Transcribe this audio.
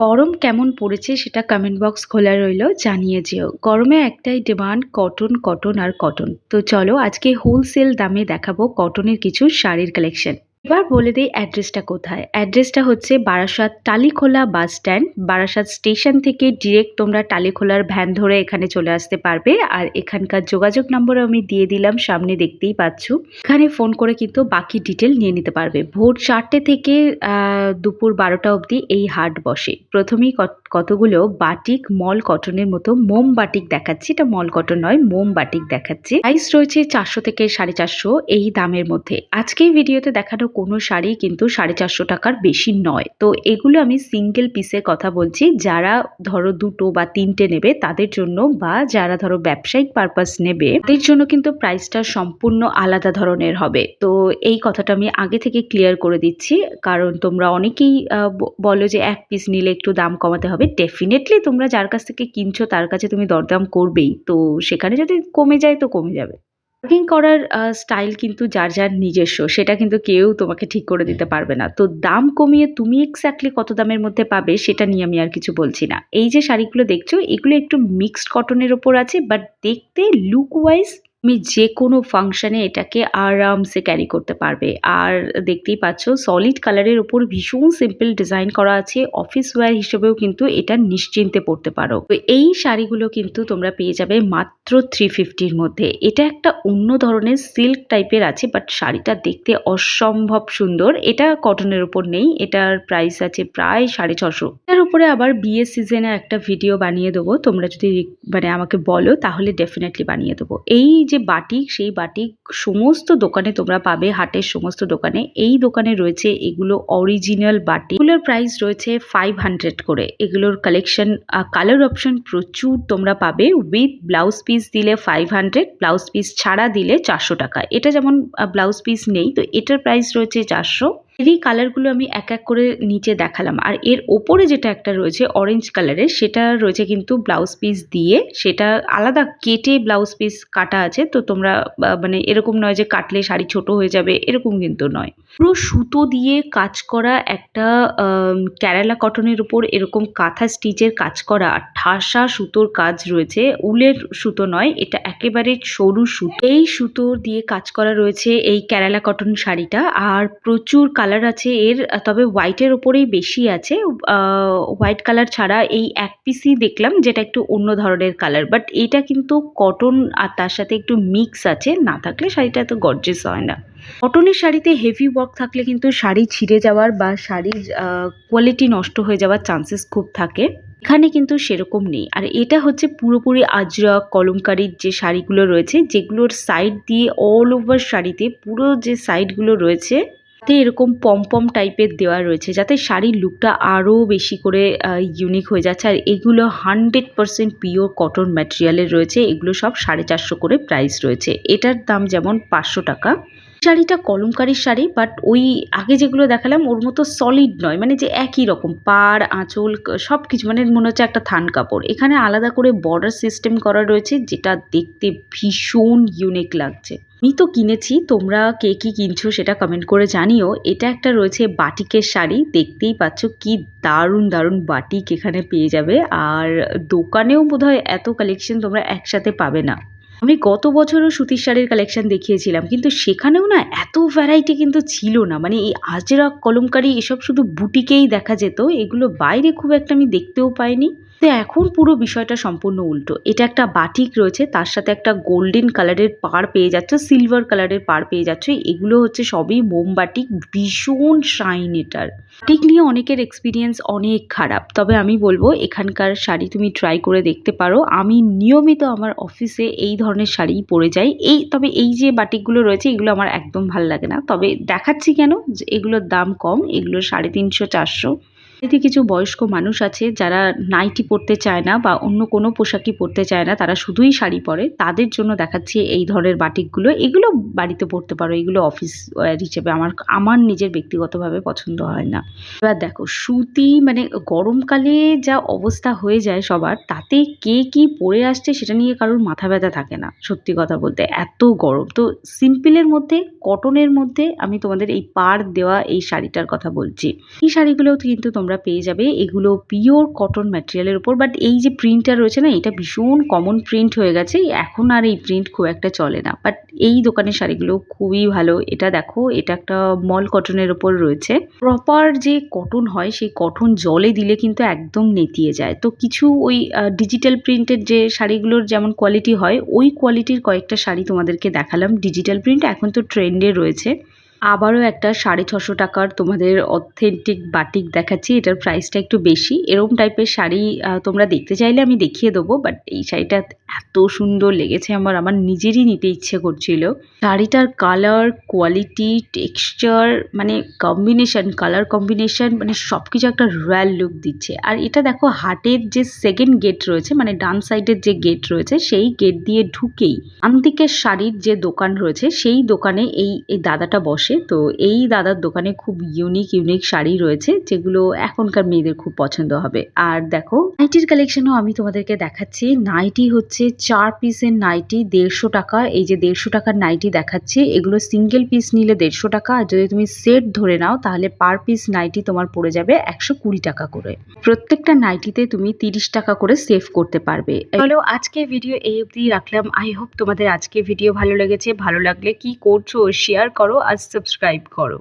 গরম কেমন পড়েছে সেটা কমেন্ট বক্স খোলা রইল, জানিয়ে যেও। গরমে একটাই ডিমান্ড, কটন, কটন আর কটন। তো চলো আজকে হোলসেল দামে দেখাবো কটনের কিছু শাড়ির কালেকশন। এবার বলে দেই অ্যাড্রেসটা কোথায়। অ্যাড্রেসটা হচ্ছে Barasat Talikhola bus stand. Barasat station থেকে ডিরেক্ট তোমরা টালিখোলার ভ্যান ধরে এখানে চলে আসতে পারবে। আর এখানকার যোগাযোগ নম্বরও আমি দিয়ে দিলাম, সামনে দেখতেই পাচ্ছ। এখানে ফোন করে কিন্তু বাকি ডিটেল নিয়ে নিতে পারবে। ভোর 4টে থেকে দুপুর 12টা অবধি এই হাট বসে। প্রথমেই কতগুলো বাটিক মল কটনের মতো মোম বাটিক দেখাচ্ছি। এটা মল কটন নয়, মোম বাটিক দেখাচ্ছি। প্রাইস রয়েছে 400 থেকে 450 এই দামের মধ্যে। আজকে এই ভিডিওতে দেখানো কোনো শাড়ি কিন্তু 450 টাকার বেশি নয়। তো এগুলো আমি সিঙ্গেল পিসের কথা বলছি। যারা ধরো 2টো বা 3টে নেবে তাদের জন্য, বা যারা ধরো ব্যবসায়িক পারপাস নেবে তাদের জন্য কিন্তু প্রাইসটা সম্পূর্ণ আলাদা ধরনের হবে। তো এই কথাটা আমি আগে থেকে ক্লিয়ার করে দিচ্ছি, কারণ তোমরা অনেকেই বলো যে এক পিস নিলে একটু দাম কমাতে হবে। ডেফিনেটলি তোমরা যার কাছ থেকে কিনছো তার কাছে তুমি দরদাম করবেই, তো সেখানে যদি কমে যায় তো কমে যাবে। বার্গেনিং করার স্টাইল কিন্তু যার যার নিজস্ব, সেটা কিন্তু কেউ তোমাকে ঠিক করে দিতে পারবে না। তো দাম কমিয়ে তুমি এক্স্যাক্টলি কত দামের মধ্যে পাবে সেটা নিয়ে আমি আর কিছু বলছি না। এই যে শাড়িগুলো দেখছো এগুলো একটু মিক্সড কটনের ওপর আছে, বাট দেখতে লুক ওয়াইজ তুমি যে কোনো ফাংশনে এটাকে আরামসে ক্যারি করতে পারবে। আর দেখতেই পাচ্ছ সলিড কালারের ওপর ভীষণ সিম্পল ডিজাইন করা আছে। অফিস ওয়্যার হিসেবেও কিন্তু এটা নিশ্চিন্তে পরতে পারো। তো এই শাড়িগুলো কিন্তু তোমরা পেয়ে যাবে মাত্র 350-র মধ্যে। এটা একটা অন্য ধরনের সিল্ক টাইপের আছে, বাট শাড়িটা দেখতে অসম্ভব সুন্দর। এটা কটনের উপর নেই, এটার প্রাইস আছে প্রায় 650। এর উপরে আবার বিয়ের সিজনে একটা ভিডিও বানিয়ে দেবো, তোমরা যদি মানে আমাকে বলো তাহলে ডেফিনেটলি বানিয়ে দেবো। এই যে বাটিক, সেই বাটিক সমস্ত দোকানে তোমরা পাবে, হাটের সমস্ত দোকানে। এই দোকানে রয়েছে এগুলো অরিজিনাল বাটিক। এগুলোর প্রাইস রয়েছে 500 করে। এগুলোর কালেকশন, কালার অপশন প্রচুর তোমরা পাবে। উইথ ব্লাউজ পিস দিলে 500, ব্লাউজ পিস ছাড়া দিলে 400 টাকা। এটা যেমন ব্লাউজ পিস নেই, তো এটার প্রাইস রয়েছে 400। এই কালারগুলো আমি এক এক করে নিচে দেখালাম। আর এর ওপরে যেটা একটা রয়েছে অরেঞ্জ কালারের, সেটা রয়েছে কিন্তু ব্লাউজ পিস দিয়ে, সেটা আলাদা কেটে ব্লাউজ পিস কাটা আছে। তো তোমরা মানে এরকম নয় যে কাটলে শাড়ি ছোট হয়ে যাবে, এরকম কিন্তু নয়। পুরো সুতো দিয়ে কাজ করা একটা কেরালা কটনের উপর এরকম কাঁথা স্টিচের কাজ করা ঠাসা সুতোর কাজ রয়েছে। উলের সুতো নয়, এটা একেবারে সরু সুতো। এই সুতো দিয়ে কাজ করা রয়েছে এই কেরালা কটন শাড়িটা। আর প্রচুর কালার আছে এর, তবে হোয়াইটের ওপরেই বেশি আছে। হোয়াইট কালার ছাড়া এই এক পিসই দেখলাম যেটা একটু অন্য ধরনের কালার, বাট এটা কিন্তু কটন আর তার সাথে একটু মিক্স আছে। না থাকলে শাড়িটা এত গর্জিয়াস হয় না। কটনের শাড়িতে হেভি ওয়ার্ক থাকলে কিন্তু শাড়ি ছিঁড়ে যাওয়ার বা শাড়ির কোয়ালিটি নষ্ট হয়ে যাওয়ার চান্সেস খুব থাকে। এখানে কিন্তু সেরকম নেই। আর এটা হচ্ছে পুরোপুরি আজরক কলমকারীর যে শাড়িগুলো রয়েছে, যেগুলোর সাইড দিয়ে অল ওভার শাড়িতে পুরো যে সাইডগুলো রয়েছে তাতে এরকম পম টাইপের দেওয়া রয়েছে, যাতে শাড়ির লুকটা আরও বেশি করে ইউনিক হয়ে যাচ্ছে। আর এগুলো 100% পিওর কটন ম্যাটেরিয়ালের রয়েছে। এগুলো সব 450 করে প্রাইস রয়েছে। এটার দাম যেমন 500 টাকা। শাড়িটা কলমকারীর শাড়ি, বাট ওই আগে যেগুলো দেখালাম ওর মতো সলিড নয়, মানে যে একই রকম পাড় আঁচল সব কিছু, মানে মনে হচ্ছে একটা থান কাপড়। এখানে আলাদা করে বর্ডার সিস্টেম করা রয়েছে, যেটা দেখতে ভীষণ ইউনিক লাগছে। আমি তো কিনেছি, তোমরা কে কি কিনছো সেটা কমেন্ট করে জানিও। এটা একটা রয়েছে বাটিকের শাড়ি, দেখতেই পাচ্ছ কি দারুণ দারুণ বাটিক এখানে পেয়ে যাবে। আর দোকানেও বোধহয় এত কালেকশন তোমরা একসাথে পাবে না। আমি গত বছরও সুতির শাড়ির কালেকশন দেখিয়েছিলাম, কিন্তু সেখানেও না এত ভ্যারাইটি কিন্তু ছিল না। মানে এই আজরাক কলমকারী এসব শুধু বুটিকেই দেখা যেত, এগুলো বাইরে খুব একটা আমি দেখতেও পাইনি। তো এখন পুরো বিষয়টা সম্পূর্ণ উল্টো। এটা একটা বাটিক রয়েছে, তার সাথে একটা গোল্ডেন কালারের পাড় পেয়ে যাচ্ছে, সিলভার কালারের পাড় পেয়ে যাচ্ছে। এগুলো হচ্ছে সবই মোমবাটিক, ভীষণ শাইন এটার। বাটিক নিয়ে অনেকের এক্সপিরিয়েন্স অনেক খারাপ, তবে আমি বলবো এখানকার শাড়ি তুমি ট্রাই করে দেখতে পারো। আমি নিয়মিত আমার অফিসে এই ধরনের শাড়িই পরে যাই। তবে এই যে বাটিকগুলো রয়েছে এগুলো আমার একদম ভাল লাগে না, তবে দেখাচ্ছি কেন, যে এগুলোর দাম কম। এগুলো 350-400। এতে কিছু বয়স্ক মানুষ আছে যারা নাইটি পরতে চায় না বা অন্য কোনো পোশাকই পরতে চায় না, তারা শুধুই শাড়ি পরে। তাদের জন্য দেখাচ্ছি এই ধরনের বাটিকগুলো। এগুলো বাড়িতে পরতে পারো, এগুলো অফিস ওয়্যার হিসেবে আমার নিজের ব্যক্তিগতভাবে পছন্দ হয় না। এবার দেখো সুতি, মানে গরমকালে যা অবস্থা হয়ে যায় সবার, তাতে কে কি পরে আসছে সেটা নিয়ে কারোর মাথা ব্যথা থাকে না, সত্যি কথা বলতে। এত গরম তো সিম্পলের মধ্যে, কটনের মধ্যে আমি তোমাদের এই পাড় দেওয়া এই শাড়িটার কথা বলছি। এই শাড়িগুলোও কিন্তু তোমরা তোমরা পেয়ে যাবে এগুলো পিওর কটন ম্যাটেরিয়ালের উপর। বাট এই যে প্রিন্টটা রয়েছে না, এটা ভীষণ কমন প্রিন্ট হয়ে গেছে, এখন আর এই প্রিন্ট খুব একটা চলে না। বাট এই দোকানের শাড়িগুলো খুবই ভালো। এটা দেখো, এটা একটা মল কটনের উপর রয়েছে। প্রপার যে কটন হয় সেই কটন জলে দিলে কিন্তু একদম নেতিয়ে যায়। তো কিছু ওই ডিজিটাল প্রিন্টের যে শাড়িগুলোর যেমন কোয়ালিটি হয়, ওই কোয়ালিটির কয়েকটা শাড়ি তোমাদেরকে দেখালাম। ডিজিটাল প্রিন্ট এখন তো ট্রেন্ডে রয়েছে। আবারও একটা 650 টাকার তোমাদের অথেন্টিক বাটিক দেখাচ্ছি। এটার প্রাইসটা একটু বেশি। এরকম টাইপের শাড়ি তোমরা দেখতে চাইলে আমি দেখিয়ে দেবো। বাট এই শাড়িটা এত সুন্দর লেগেছে আমার নিজেরই নিতে ইচ্ছে করছিল। শাড়িটার কালার, কোয়ালিটি, টেক্সচার, মানে কম্বিনেশন, কালার কম্বিনেশন, মানে সবকিছু একটা রয়্যাল লুক দিচ্ছে। আর এটা দেখো, হাটের যে সেকেন্ড গেট রয়েছে, মানে ডান সাইডের যে গেট রয়েছে, সেই গেট দিয়ে ঢুকেই আন্তিকের শাড়ির যে দোকান রয়েছে, সেই দোকানে এই দাদাটা বসে। তো এই দাদার দোকানে খুব ইউনিক শাড়ি রয়েছে, যেগুলো এখনকার মেয়েদের খুব পছন্দ হবে। আর দেখো, নাইটির কালেকশনও আমি তোমাদেরকে দেখাচ্ছি। নাইটি হচ্ছে 4 পিসের নাইটি 150 টাকা। এই যে 150 টাকার নাইটি দেখাচ্ছি, এগুলো সিঙ্গেল পিস নিলে 150 টাকা, আর যদি তুমি সেট ধরে নাও তাহলে পার পিস নাইটি তোমার পড়ে যাবে 120 টাকা করে। প্রত্যেকটা নাইটিতে তুমি 30 টাকা করে সেভ করতে পারবে। চলো, আজকে ভিডিও এই অবধি রাখলাম। আই হোপ তোমাদের আজকে ভিডিও ভালো লেগেছে। ভালো লাগলে কি করছো, শেয়ার করো আর সাবস্ক্রাইব করো।